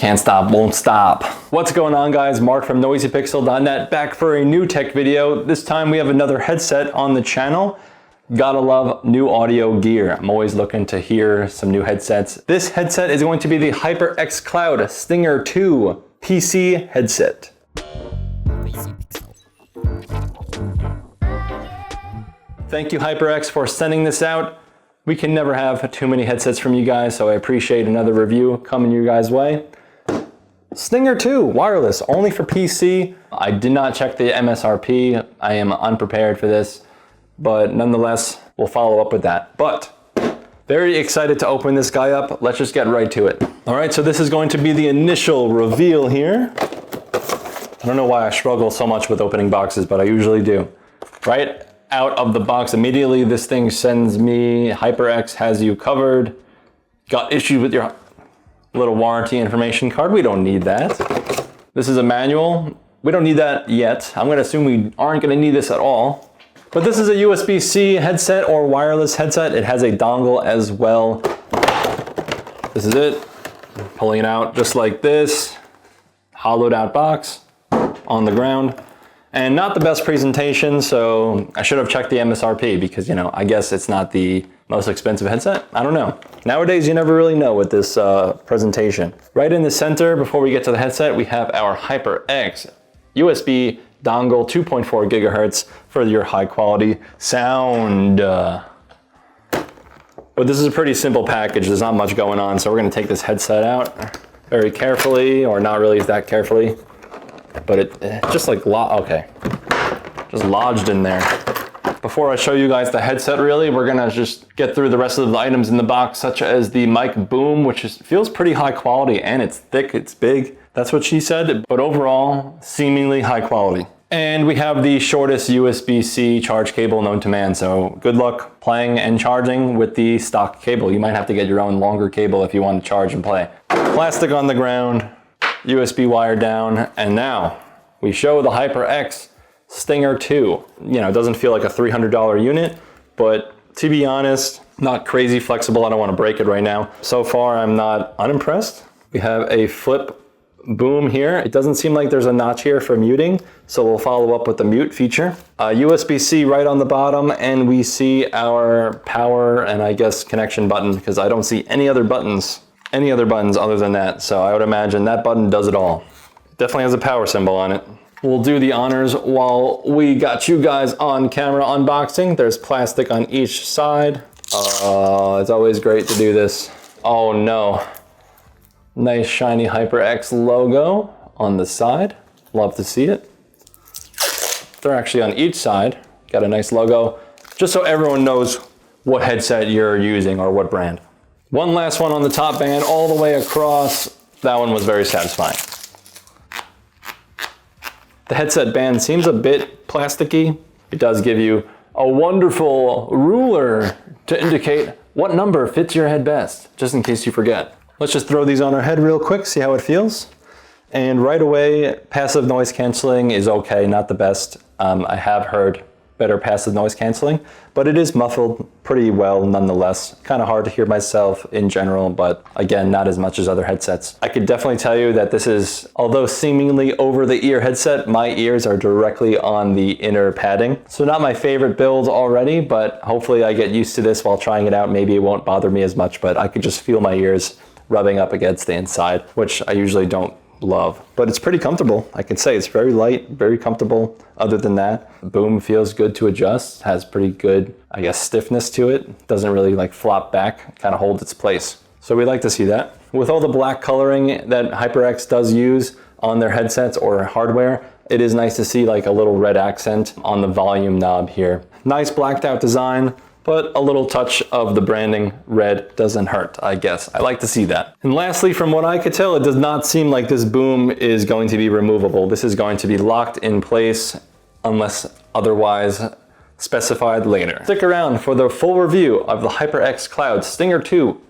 Can't stop, won't stop. What's going on, guys? Mark from NoisyPixel.net back for a new tech video. This time we have another headset on the channel. Gotta love new audio gear. I'm always looking to hear some new headsets. This headset is going to be the HyperX Cloud Stinger 2 PC headset. Thank you, HyperX, for sending this out. We can never have too many headsets from you guys, so I appreciate another review coming your guys' way. Stinger 2 wireless, only for PC. I did not check the MSRP. I am unprepared for this, but nonetheless, we'll follow up with that. But very excited to open this guy up. Let's just get right to it. All right, so this is going to be the initial reveal here. I don't know why I struggle so much with opening boxes, but I usually do. Right out of the box, immediately this thing sends me, HyperX has you covered. Got issues with your little warranty information card. We don't need that. This is a manual. We don't need that yet. I'm gonna assume we aren't gonna need this at all. But this is a USB-C headset or wireless headset. It has a dongle as well. This is it. Pulling it out just like this. Hollowed out box on the ground. And not the best presentation, so I should have checked the MSRP because, you know, I guess it's not the most expensive headset. I don't know. Nowadays, you never really know with this presentation. Right in the center, before we get to the headset, we have our HyperX USB dongle, 2.4 gigahertz for your high quality sound. But this is a pretty simple package. There's not much going on, so we're gonna take this headset out very carefully, or not really that carefully. But it just like, okay, just lodged in there. Before I show you guys the headset really, we're gonna just get through the rest of the items in the box, such as the mic boom, which feels pretty high quality, and it's thick, it's big. That's what she said, but overall, seemingly high quality. And we have the shortest USB-C charge cable known to man, so good luck playing and charging with the stock cable. You might have to get your own longer cable if you want to charge and play. Plastic on the ground. USB wire down, and now we show the HyperX Stinger 2. You know, it doesn't feel like a $300 unit, but to be honest, not crazy flexible. I don't want to break it right now. So far, I'm not unimpressed. We have a flip boom here. It doesn't seem like there's a notch here for muting, so we'll follow up with the mute feature. USB-C right on the bottom, and we see our power and I guess connection button, because I don't see any other buttons other than that, so I would imagine that button does it all. Definitely has a power symbol on it. We'll do the honors while we got you guys on camera unboxing. There's plastic on each side. It's always great to do this. Oh no. Nice shiny HyperX logo on the side. Love to see it. They're actually on each side. Got a nice logo, just so everyone knows what headset you're using or what brand. One last one on the top band all the way across. That one was very satisfying. The headset band seems a bit plasticky. It does give you a wonderful ruler to indicate what number fits your head best, just in case you forget. Let's just throw these on our head real quick, see how it feels. And right away, passive noise canceling is okay, not the best. I have heard better passive noise canceling, but it is muffled pretty well nonetheless. Kind of hard to hear myself in general, but again, not as much as other headsets. I could definitely tell you that this is, although seemingly over the ear headset, my ears are directly on the inner padding. So not my favorite build already, but hopefully I get used to this while trying it out. Maybe it won't bother me as much, but I could just feel my ears rubbing up against the inside, which I usually don't love, but it's pretty comfortable. I can say it's very light, very comfortable. Other than that, boom feels good to adjust, has pretty good, I guess, stiffness to it. Doesn't really like flop back, kind of holds its place. So we like to see that. With all the black coloring that HyperX does use on their headsets or hardware, it is nice to see like a little red accent on the volume knob here. Nice blacked out design, but a little touch of the branding red doesn't hurt, I guess. I like to see that. And lastly, from what I could tell, it does not seem like this boom is going to be removable. This is going to be locked in place unless otherwise specified later. Stick around for the full review of the HyperX Cloud Stinger 2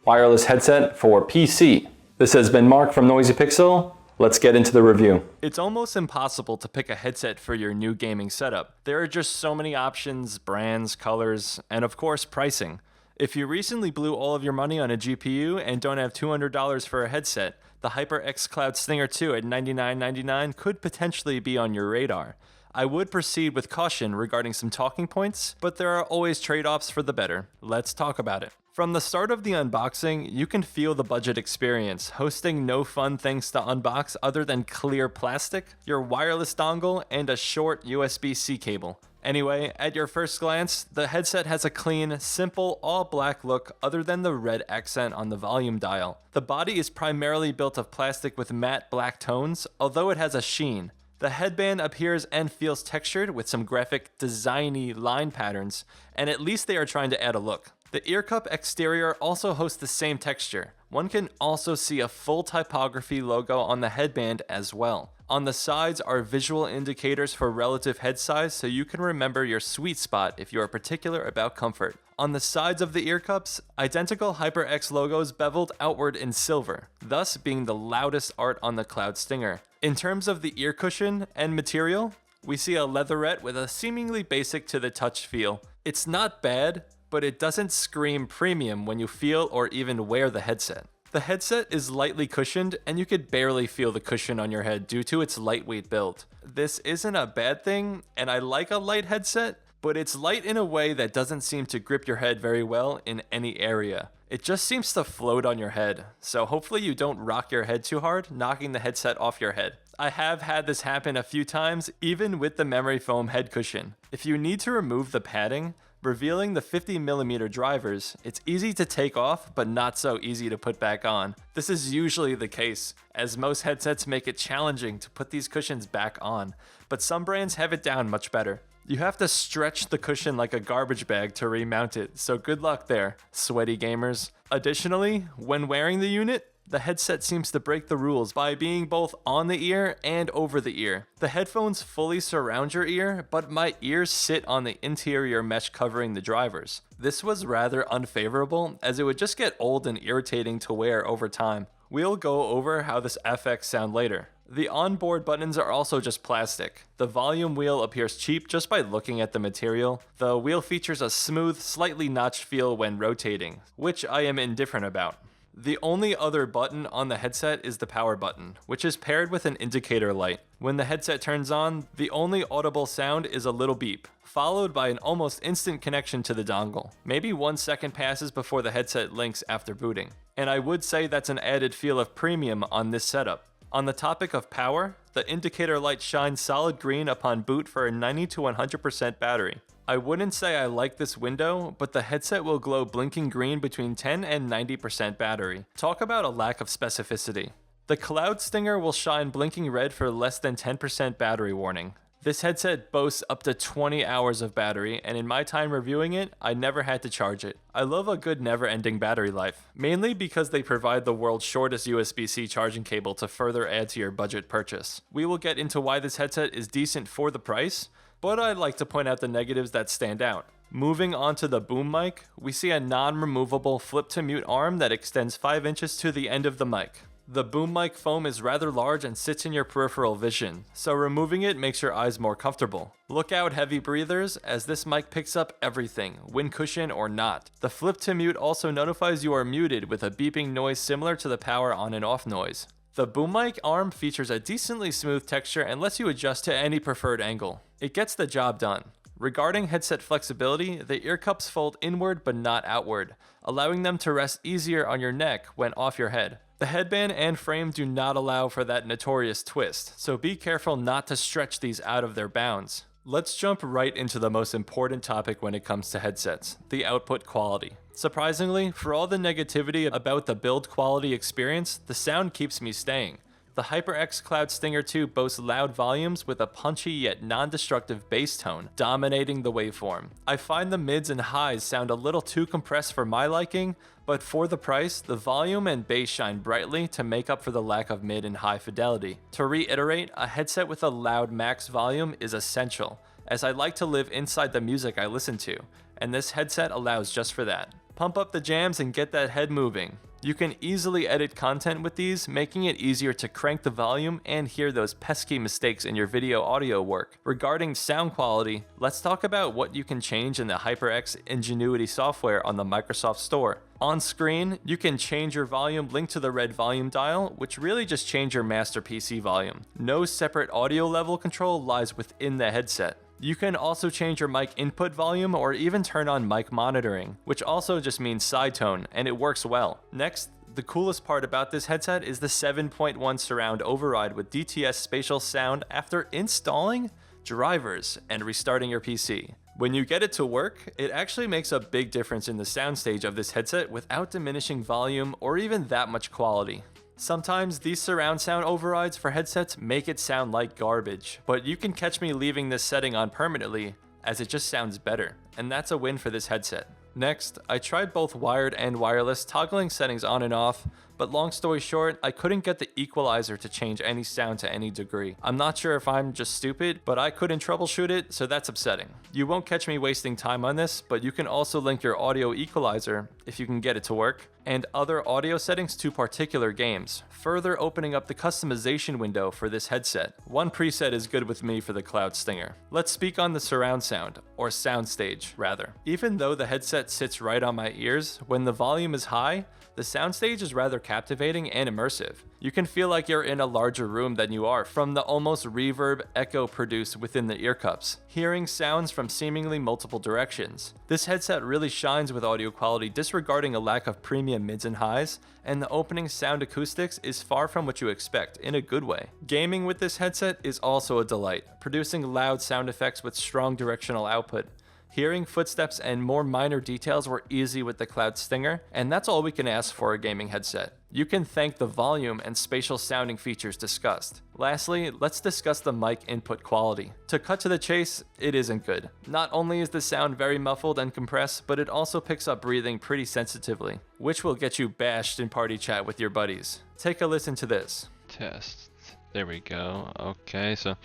wireless headset for PC. This has been Mark from Noisy Pixel. Let's get into the review. It's almost impossible to pick a headset for your new gaming setup. There are just so many options, brands, colors, and of course pricing. If you recently blew all of your money on a GPU and don't have $200 for a headset, the HyperX Cloud Stinger 2 at $99.99 could potentially be on your radar. I would proceed with caution regarding some talking points, but there are always trade-offs for the better. Let's talk about it. From the start of the unboxing, you can feel the budget experience, hosting no fun things to unbox other than clear plastic, your wireless dongle, and a short USB-C cable. Anyway, at your first glance, the headset has a clean, simple, all-black look other than the red accent on the volume dial. The body is primarily built of plastic with matte black tones, although it has a sheen. The headband appears and feels textured with some graphic, designy line patterns, and at least they are trying to add a look. The ear cup exterior also hosts the same texture. One can also see a full typography logo on the headband as well. On the sides are visual indicators for relative head size so you can remember your sweet spot if you are particular about comfort. On the sides of the ear cups, identical HyperX logos beveled outward in silver, thus being the loudest art on the Cloud Stinger. In terms of the ear cushion and material, we see a leatherette with a seemingly basic to the touch feel. It's not bad, but it doesn't scream premium when you feel or even wear the headset. The headset is lightly cushioned, and you could barely feel the cushion on your head due to its lightweight build. This isn't a bad thing, and I like a light headset, but it's light in a way that doesn't seem to grip your head very well in any area. It just seems to float on your head, so hopefully you don't rock your head too hard, knocking the headset off your head. I have had this happen a few times, even with the memory foam head cushion. If you need to remove the padding, revealing the 50mm drivers, it's easy to take off, but not so easy to put back on. This is usually the case, as most headsets make it challenging to put these cushions back on, but some brands have it down much better. You have to stretch the cushion like a garbage bag to remount it, so good luck there, sweaty gamers. Additionally, when wearing the unit, the headset seems to break the rules by being both on the ear and over the ear. The headphones fully surround your ear, but my ears sit on the interior mesh covering the drivers. This was rather unfavorable, as it would just get old and irritating to wear over time. We'll go over how this affects sound later. The onboard buttons are also just plastic. The volume wheel appears cheap just by looking at the material. The wheel features a smooth, slightly notched feel when rotating, which I am indifferent about. The only other button on the headset is the power button, which is paired with an indicator light. When the headset turns on, the only audible sound is a little beep, followed by an almost instant connection to the dongle. Maybe 1 second passes before the headset links after booting. And I would say that's an added feel of premium on this setup. On the topic of power, the indicator light shines solid green upon boot for a 90 to 100% battery. I wouldn't say I like this window, but the headset will glow blinking green between 10 and 90% battery. Talk about a lack of specificity. The Cloud Stinger will shine blinking red for less than 10% battery warning. This headset boasts up to 20 hours of battery, and in my time reviewing it, I never had to charge it. I love a good never-ending battery life, mainly because they provide the world's shortest USB-C charging cable to further add to your budget purchase. We will get into why this headset is decent for the price, but I'd like to point out the negatives that stand out. Moving on to the boom mic, we see a non-removable flip-to-mute arm that extends 5 inches to the end of the mic. The boom mic foam is rather large and sits in your peripheral vision, so removing it makes your eyes more comfortable. Look out heavy breathers, as this mic picks up everything, wind cushion or not. The flip to mute also notifies you are muted with a beeping noise similar to the power on and off noise. The boom mic arm features a decently smooth texture and lets you adjust to any preferred angle. It gets the job done. Regarding headset flexibility, the ear cups fold inward but not outward, allowing them to rest easier on your neck when off your head. The headband and frame do not allow for that notorious twist, so be careful not to stretch these out of their bounds. Let's jump right into the most important topic when it comes to headsets, the output quality. Surprisingly, for all the negativity about the build quality experience, the sound keeps me staying. The HyperX Cloud Stinger 2 boasts loud volumes with a punchy yet non-destructive bass tone, dominating the waveform. I find the mids and highs sound a little too compressed for my liking, but for the price, the volume and bass shine brightly to make up for the lack of mid and high fidelity. To reiterate, a headset with a loud max volume is essential, as I like to live inside the music I listen to, and this headset allows just for that. Pump up the jams and get that head moving. You can easily edit content with these, making it easier to crank the volume and hear those pesky mistakes in your video audio work. Regarding sound quality, let's talk about what you can change in the HyperX Ingenuity software on the Microsoft Store. On screen, you can change your volume linked to the red volume dial, which really just change your master PC volume. No separate audio level control lies within the headset. You can also change your mic input volume or even turn on mic monitoring, which also just means side tone, and it works well. Next, the coolest part about this headset is the 7.1 surround override with DTS spatial sound after installing drivers and restarting your PC. When you get it to work, it actually makes a big difference in the soundstage of this headset without diminishing volume or even that much quality. Sometimes these surround sound overrides for headsets make it sound like garbage, but you can catch me leaving this setting on permanently as it just sounds better, and that's a win for this headset. Next, I tried both wired and wireless, toggling settings on and off, but long story short, I couldn't get the equalizer to change any sound to any degree. I'm not sure if I'm just stupid, but I couldn't troubleshoot it, so that's upsetting. You won't catch me wasting time on this, but you can also link your audio equalizer, if you can get it to work, and other audio settings to particular games, further opening up the customization window for this headset. One preset is good with me for the Cloud Stinger. Let's speak on the surround sound, or soundstage, rather. Even though the headset sits right on my ears, when the volume is high, the soundstage is rather captivating and immersive. You can feel like you're in a larger room than you are from the almost reverb echo produced within the ear cups, hearing sounds from seemingly multiple directions. This headset really shines with audio quality, disregarding a lack of premium mids and highs, and the opening sound acoustics is far from what you expect in a good way. Gaming with this headset is also a delight, producing loud sound effects with strong directional output. Hearing footsteps and more minor details were easy with the Cloud Stinger, and that's all we can ask for a gaming headset. You can thank the volume and spatial sounding features discussed. Lastly, let's discuss the mic input quality. To cut to the chase, it isn't good. Not only is the sound very muffled and compressed, but it also picks up breathing pretty sensitively, which will get you bashed in party chat with your buddies. Take a listen to this. Test. There we go. Okay, so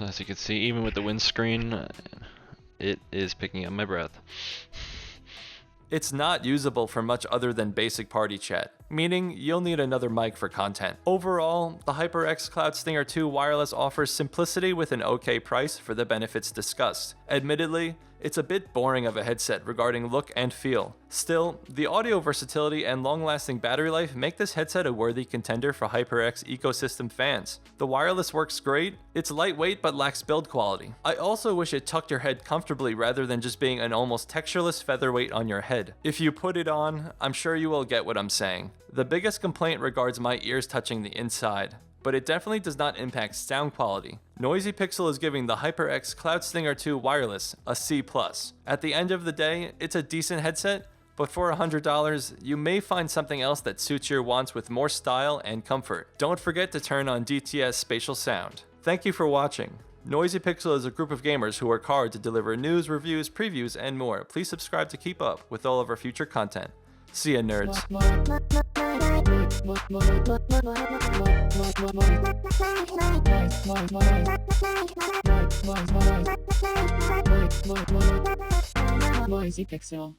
as you can see, even with the windscreen, it is picking up my breath. It's not usable for much other than basic party chat, meaning you'll need another mic for content. Overall, the HyperX Cloud Stinger 2 wireless offers simplicity with an okay price for the benefits discussed. Admittedly, it's a bit boring of a headset regarding look and feel. Still, the audio versatility and long-lasting battery life make this headset a worthy contender for HyperX ecosystem fans. The wireless works great, it's lightweight but lacks build quality. I also wish it tucked your head comfortably rather than just being an almost textureless featherweight on your head. If you put it on, I'm sure you will get what I'm saying. The biggest complaint regards my ears touching the inside, but it definitely does not impact sound quality. Noisy Pixel is giving the HyperX Cloud Stinger 2 wireless a C+. At the end of the day, it's a decent headset, but for $100, you may find something else that suits your wants with more style and comfort. Don't forget to turn on DTS spatial sound. Thank you for watching. Noisy Pixel is a group of gamers who work hard to deliver news, reviews, previews, and more. Please subscribe to keep up with all of our future content. See ya, nerds. Noisy Pixel.